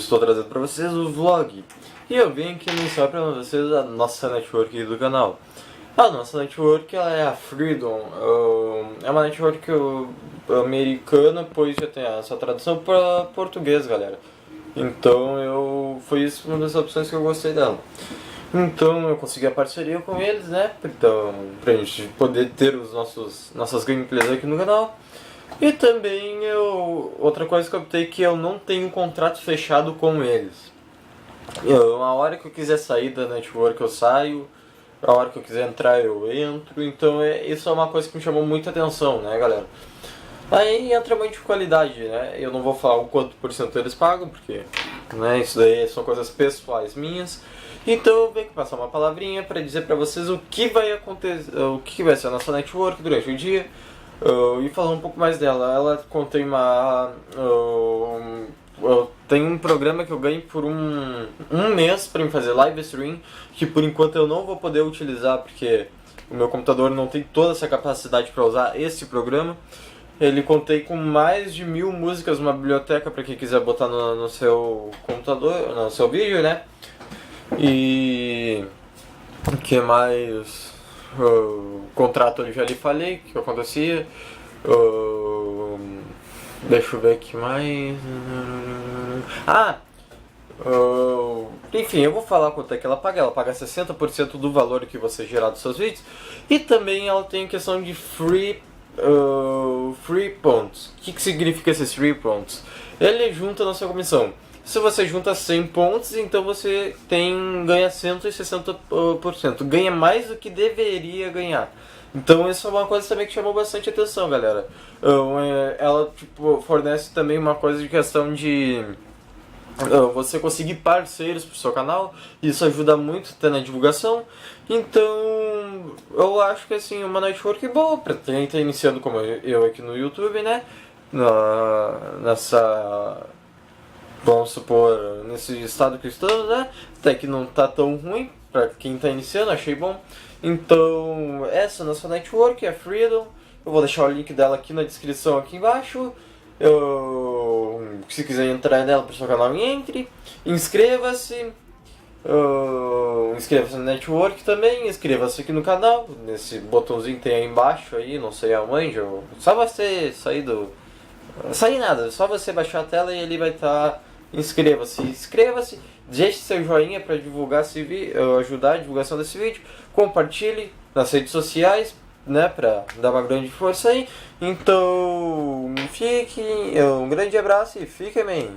estou trazendo para vocês o vlog. E eu vim aqui anunciar para vocês a nossa network do canal. A nossa network ela é a Freedom, é uma network americana, pois já tem essa tradução para português, galera. Então foi isso uma das opções que eu gostei dela. Então eu consegui a parceria com eles, né? Então, pra gente poder ter nossas gameplays aqui no canal. E também outra coisa que eu optei que eu não tenho contrato fechado com eles. A hora que eu quiser sair da network eu saio, a hora que eu quiser entrar eu entro. Então isso é uma coisa que me chamou muita atenção, né, galera? Aí entra muito de qualidade, né? Eu não vou falar o quanto por cento eles pagam, porque né, isso daí são coisas pessoais minhas. Então eu venho passar uma palavrinha para dizer para vocês o que vai acontecer, o que vai ser a nossa network durante o dia. E falar um pouco mais dela. Ela contém tem um programa que eu ganho por um mês para me fazer live stream, que por enquanto eu não vou poder utilizar porque o meu computador não tem toda essa capacidade para usar esse programa. Ele contei com mais de 1000 músicas, uma biblioteca para quem quiser botar no seu computador, no seu vídeo, né? E o que mais? O contrato eu já lhe falei que acontecia. Deixa eu ver aqui mais. Enfim, eu vou falar quanto é que ela paga. Ela paga 60% do valor que você gerar dos seus vídeos. E também ela tem questão de free pontos. O que significa esses free pontos? Ele junta na sua comissão. Se você junta 100 pontos, então você ganha 160%. Ganha mais do que deveria ganhar. Então isso é uma coisa também que chamou bastante atenção, galera. Ela fornece também uma coisa de questão de você conseguir parceiros pro seu canal. Isso ajuda muito até na divulgação. Então eu acho que assim, uma network boa pra quem tá iniciando como eu aqui no YouTube, né? Vamos supor, nesse estado que estamos, né? Até que não tá tão ruim pra quem tá iniciando, achei bom. Então, essa é a nossa network, é a Freedom. Eu vou deixar o link dela aqui na descrição, aqui embaixo. Se quiser entrar nela pro seu canal, entre. Inscreva-se. Inscreva-se na network também. Inscreva-se aqui no canal. Nesse botãozinho que tem aí embaixo, aí, não sei aonde. Só você sair nada, só você baixar a tela e ele vai estar. Inscreva-se, deixe seu joinha para divulgar esse vídeo, ajudar a divulgação desse vídeo, compartilhe nas redes sociais, né, para dar uma grande força aí. Então, um grande abraço e fiquem bem.